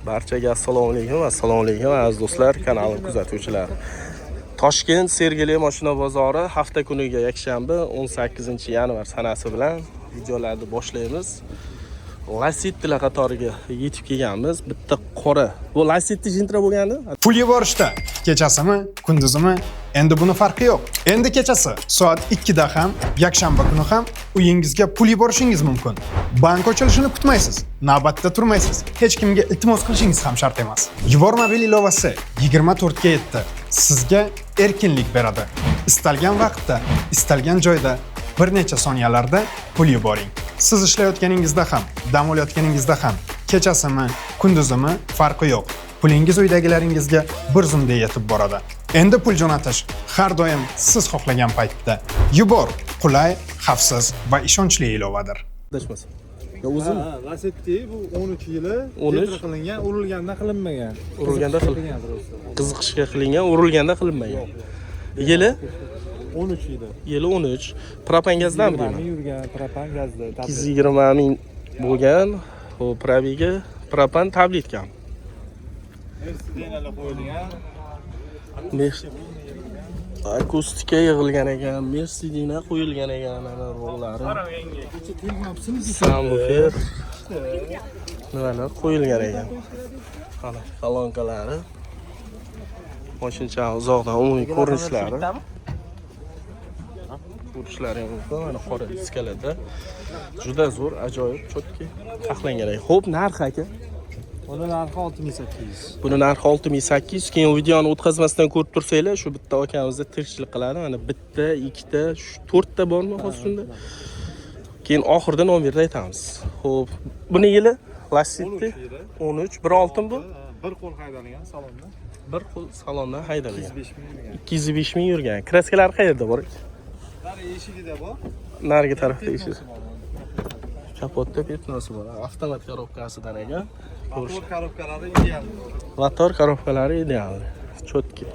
Barchaga assalomu alaykum aziz do'stlar, kanalim kuzatuvchilari. Toshkent Sergeli mashina bozori hafta kuniga yakshanba 18-yanvar sanasi bilan videolarni boshlaymiz. Lacetti qatoriga yetib kelganmiz. Bitta qora. Bu Lacetti Gentra bo'lgandi? Pul yuborishda kechasimi, kunduzimi? Endi buni farqi yo'q. Endi kechasi soat 2 da ham, yakshanba kuni ham uyingizga pul yuborishingiz mumkin. Bank ochilishini kutmaysiz, navbatda turmaysiz. Hech kimga iltimos qilishingiz ham shart emas. Yubormobil ilovasi 24 ga yetdi. Sizga erkinlik beradi. Istalgan vaqtda, istalgan joyda bir necha soniyalarda pul yuboring. Siz ishlayotganingizda ham, dam olayotganingizda ham, kechasimi, kunduzimi farqi yo'q. Pulingiz uydagilaringizga bir zumda yetib boradi. Endi pul jo'natish har doim siz xohlagan paytda. Yubor qulay, xavfsiz va ishonchli ilovadir. Adashmasin. Ya o'zim Lacetti bu 13 yili qilingan, urilganda qilinmagan. Urilganda qilingan. Qiziqishga qilingan, urilganda qilinmagan. Yili 13 yili. Yili 13. Propan gazdami deyman? Yurgan propan gazda. 220 ming bo'lgan. Bu probiga propan tabletkam. Mercedes qo'yilgan. Akustika yig'ilgan ekan, Mercedes qo'yilgan ekan, ana rollari. Subwoofer. Nimalar qo'yilgan ekan. Mana kolonkalari. Mashina uzoqdan umumiy ko'rinishlari. Ko'rishlari mumkin. Mana qora diskalada. Juda zo'r, ajoyib, chotki taxlangan ekan. Xo'p, narxi aka? Buni narxi 6800. Buni narxi 6800. Keyin videoni o'tkazmasdan ko'rib tursanglar, shu bitta akamizda tirikchilik qiladi. Mana bitta, ikkita, 4 ta bormi hozir shunda? Keyin oxirida nomerni aytamiz. Xo'p, buni yili Lacetti 13, 1.6 bu? Bir qo'l haydalgan salonda. Bir qo'l salondan haydalgan. 205 205 ming yurgan. ming yurgan. Kraskalar qayerda bor? Nari eshigida bor. Narigi tarafda eshik. Kapotda petnosi bor. Avtomat korobkasidan ekan. Motor korobkalari ideal. Motor korobkalari ideal. Chotki.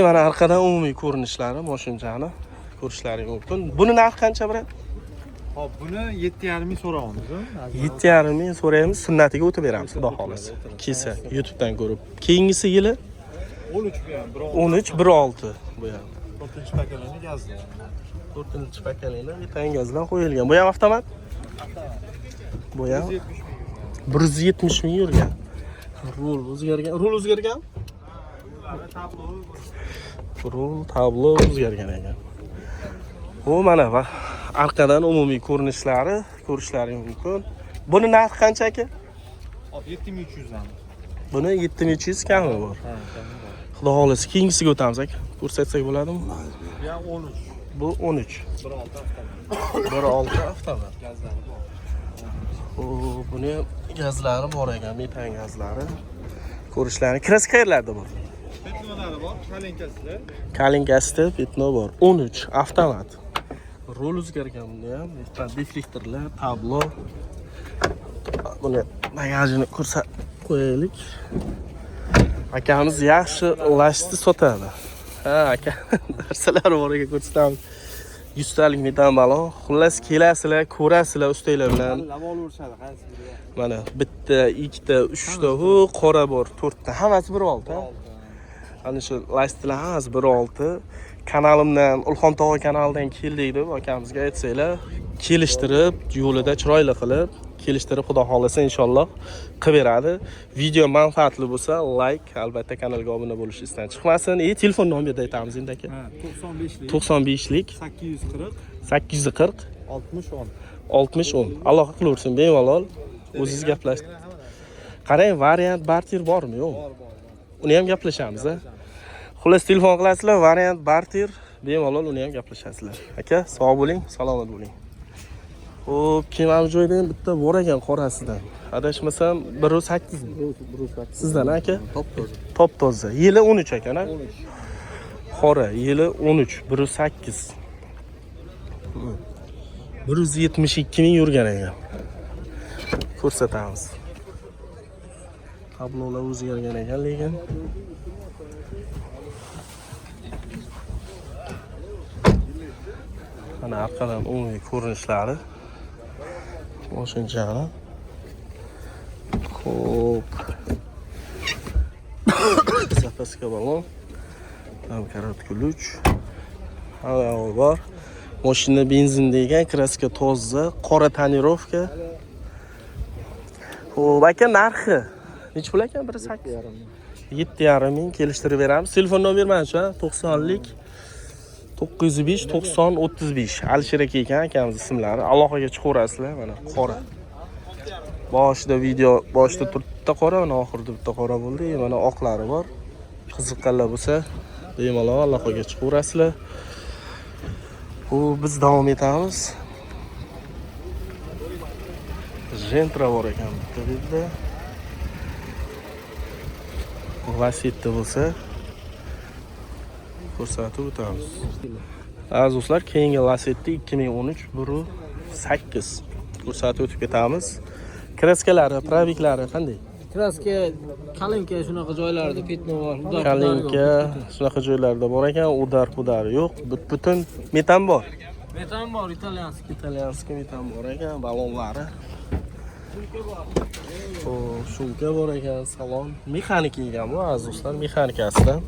Mana orqadan umumiy ko'rinishlari mashinani ko'rishlaring mumkin. Buni narxi qancha brat? Hop, buni 7,5 ming so'raymiz. 7,5 ming so'raymiz, sunnatiga o'tib beramiz, xudo xolasa. Kelsa YouTube'dan ko'rib. Keyingisi yili 13 bilan 13 1.6 bu ham. 4-pakalini gazda. 4-pakalini metan gazdan qo'yilgan. Bu ham avtomat? Bu ham 170 ming yurgan. Rul o'zgargan. Rul o'zgargan? Rul tablo o'zgargan ekan. Bu mana va orqadan umumiy ko'rinishlari ko'rishlaring mumkin. Buni narxi qancha aka? Hop, 7300 dan. Buni 7300 kami bor. Ha, kami bor. Xudo xolasa keyingisiga o'tamiz aka. Ko'rsatsak bo'ladimi? Bu ham 13. Bu 13. 1.6 avtomat. Gazlari bor. Buni gazlari bor ekan, metan gazlari. Ko'rishlaring kraska qayerlarda bor? Petnolari bor, kalinkasida. Kalinkasida petno bor. 13 avtomat. Rol o'zgargan bunda ham, deflektorlar, tablo. Buni bagajini ko'rsatib qo'yaylik. Akamiz yaxshi Lacetti sotadi. Ha, aka, narsalar bor ekan ko'rsatamiz. 100 talik metan balon. Xullas kelasizlar, ko'rasizlar ustalar bilan. Lavol urishadi, qaysi biri? Mana bitta, ikkita, 3 ta, qora bor, 4 ta. Hammasi 1.6. Ana shu Lacettilar hammasi 1.6. Kanalimdan, Ulxon tog'a kanalidan keldik deb akamizga aytsanglar, kelishtirib, yo'lida chiroyli qilib, kelishtirib xudo xolasa inshaalloh qilib beradi. Video manfaatli bo'lsa, like, albatta kanalga obuna bo'lish isdan chiqmasin. Telefon nomerni aytamiz endi aka. 95lik 95lik 840 840 60 10. 60 10. Alloh qilaversin, bemalol o'zingiz gaplashing. Qarang, variant barter bormi, yo'q? Bor. Uni ham gaplashamiz, a? Xullas telefon qilasizlar, variant barter, bemalol uni ham gaplashasizlar. Aka, sog' bo'ling, salomat bo'ling. Xo'p, kemamiz joyda ham bitta bor ekan qorasidan. Adashmasam 1.8 mi? Sizdan aka? Top toza. Yili 13 ekan, a? 13. Qora, yili 13, 1.8. 172 ming yurgan ekan. Ko'rsatamiz. Tablolar o'zgargan ekan, lekin mana orqadan umumiy ko'rinishlari mashina. Xo'p. kraska balon. Ham karat ключ. Hava bor. Mashina benzinda ekan, kraska toza, qora tonirovka. Xo'p, aka narxi necha pul ekan? 1.8. 7.5 ming kelishtirib beramiz. Telefon nomermancha 90lik 905 90 35. Alisher aka ekan akamiz ismlari. Aloqaga chiqaverasizlar. Mana qora. Boshida video boshida turibdi qora, mana oxirida bitta qora bo'ldi. Mana oqlari bor. Qiziqqanlar bo'lsa, bemalol aloqaga chiqaverasizlar. Bu biz davom etamiz. Gentra bor ekan bitta yerda. Lasetti bo'lsa ko'rsatib o'tamiz. Aziz do'stlar, keyingi Lasetti 2013 1.8 ko'rsatib o'tib ketamiz. Kraskalari, probiklari qanday? Kraska kalinka shunaqa joylarda petno bor. Kalinka shunaqa joylarda bor ekan, udar yo'q. Butun metan bor. Metan bor, Italyanskiy metan bor ekan, balonlari. Shumka bor ekan, salon. Mexanik ekan bu, aziz do'stlar, mexanikasidan.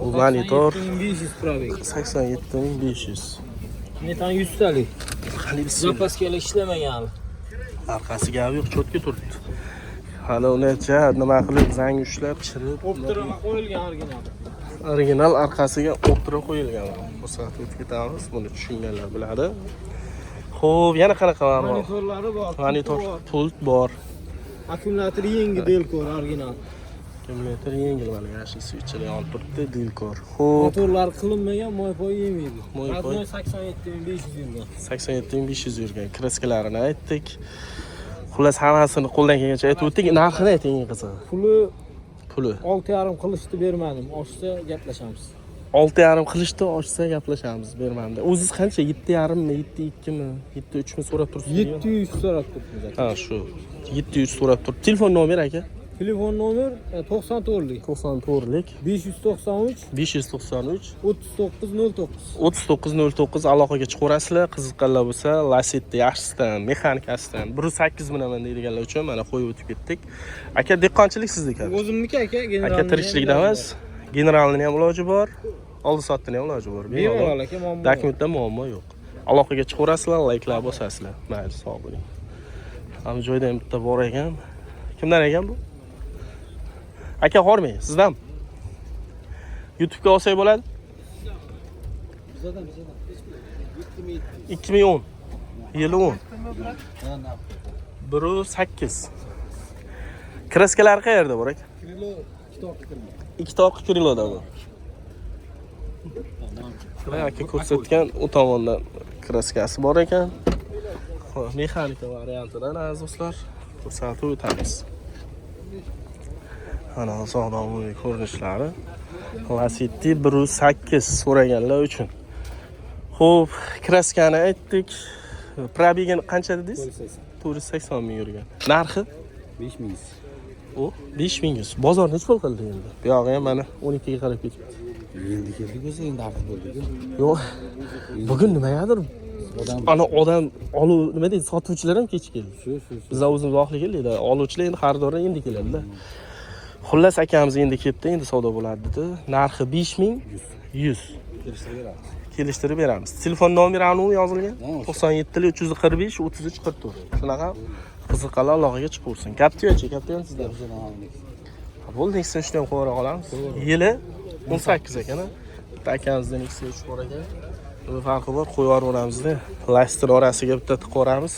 Bu monitor 87.500. Metan 100 talik. Hali Zapaskalar ishlamagan. Arkasi gapi yo'q, cho'tga turibdi. Hali unacha nima qilib zang ushlab, chirib, O'ptirma qo'yilgan original. original arkasiga o'ptirib qo'yilgan. Ko'rsatib o'tib ketamiz, buni tushunganlar biladi. Xo'p, yana qanaqa bor? Monitorlari bor. Monitor, pult bor. Akkumulyator yengil Delcore original. Akkumulyator yengil, mana yashil switchlar yonib turibdi, Delcore. Xo'p, Motorlar qilinmagan, moy-poy yemaydi. Moy-poy. 87.500 yurgan. 87.500 yurgan. Kraskalarini aytdik. Xullas hammasini qo'ldan kelgancha aytib o'tdik. Narxini ayting, eng qizig'i. Puli 6.5 qilishni bermadim. Oshsa gaplashamiz. 6.5 qilishdi, ochsa gaplashamiz, bermamda. O'zingiz qancha? 7.5 mi, 7.2 mi, 7.3 mi so'rab turibsiz? 700 so'rab turibmiz. Ha, shu. 700 so'rab turibdi. Telefon nomer aka? Telefon nomer 94lik 94lik 593 593 3909. 3909 aloqaga chiqaverasizlar. Qiziqqanlar bo'lsa, Lasetti yaxshisidan, mexanikasidan 1.8 minaman deydiganlar uchun mana qo'yib o'tib ketdik. Aka, dehqonchilik sizniki. O'zimniki aka, generalni. Aka tirikchilikda emas, generalning ham iloji bor, oldi sotdining ham iloji bor. Bemalol aka, muammo. Dokumentda muammo yo'q. Aloqaga chiqaverasizlar, layklab bosasizlar. Mayli, sog' bo'ling. Ham joyda ham bitta bor ekan. Kimdan ekan bu? Aka, hormang, sizdan. YouTube'ga olsak bo'ladi? Bizdan. 2010. Yili 10. 1.8. Kraskalar qayerda bor aka? Kilo 2 toq kiloda bor. Aka ko'rsatgan u tomondan kraskasi bor ekan. Xo'p, mexanika variantidan aziz do'stlar ko'rsatib o'tamiz. Mana sog'lom ko'rinishlari. Lasetti 1.8 so'raganlar uchun. Xo'p, kraskani aytdik. Probegin qancha dedingiz? 480 ming yurgan. Narxi 5000. O 5000. Bozor necha pul qildi endi? Bu yog'i ham mana 12 ga qarab ketibdi. Endi keldik o'zi, endi aql bo'ldi-ku. Yo'q. Bugun nimagadir odam olov nima deydi, sotuvchilar ham kech keldi. Shu. Bizlar o'zimiz vaqtli keldik. Oluvchilar endi xaridorlar endi keladi-da. Xullas akamiz endi ketdi, endi savdo bo'ladi dedi. Narxi 5100. Kelishtirib beramiz. Telefon nomerini yozilgan. 97 345 33 44. Shunaqa qiziqqanlar aloqaga chiqaversin. Captiva-chi, Captiva sizlar. Bo'ldi, Nexia shuni ham qo'yib qolamiz. Yili 18 ekan. Bitta akamizdan Nexia 3 bor ekan. Nima farqi bor? Qo'yib yuboramiz-da. Laster orasiga bitta tiqib qo'yamiz.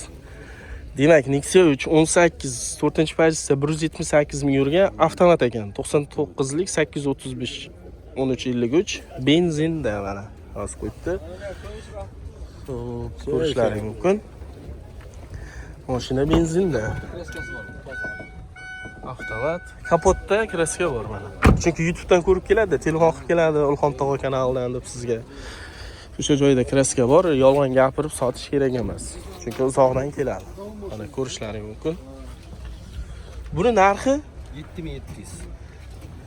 Demak, Nexia 3 18 4-pozitsiyada 178 ming yurgan, avtomat ekan. 99lik 835 1353 benzinda mana. Hozir qo'yibdi. Ko'rishlaring mumkin. Mashina benzinda. Avtomat. Kapotda kraska bor mana. Chunki YouTube'dan ko'rib keladi, telefon qilib keladi, Ulxon tog'a kanalidan deb sizga. O'sha joyda kraska bor, yolg'on gapirib sotish kerak emas. Chunki uzoqdan keladi. Mana ko'rishlaring mumkin. Buni narxi 7700.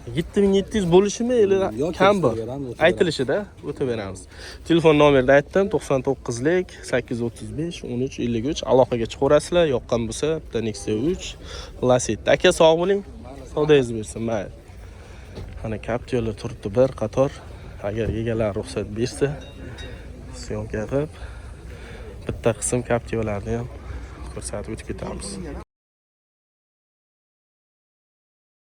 7700 bo'lishimi Yoki kam bor? o'taveramiz, o'taveramiz. Aytilishida o'taveramiz. Telefon nomerni aytdim, 99lik 835 13 53. Aloqaga chiqaverasizlar, yoqqan bo'lsa, bitta Nexia 3 Lacetti. Aka sog' bo'ling. Savdoyingiz bersin, mayli. Ana Captiva'lar turibdi bir qator. Agar egalar ruxsat bersa, syomka qilib bitta qism Captiva'larni ham ko'rsatib o'tib ketamiz.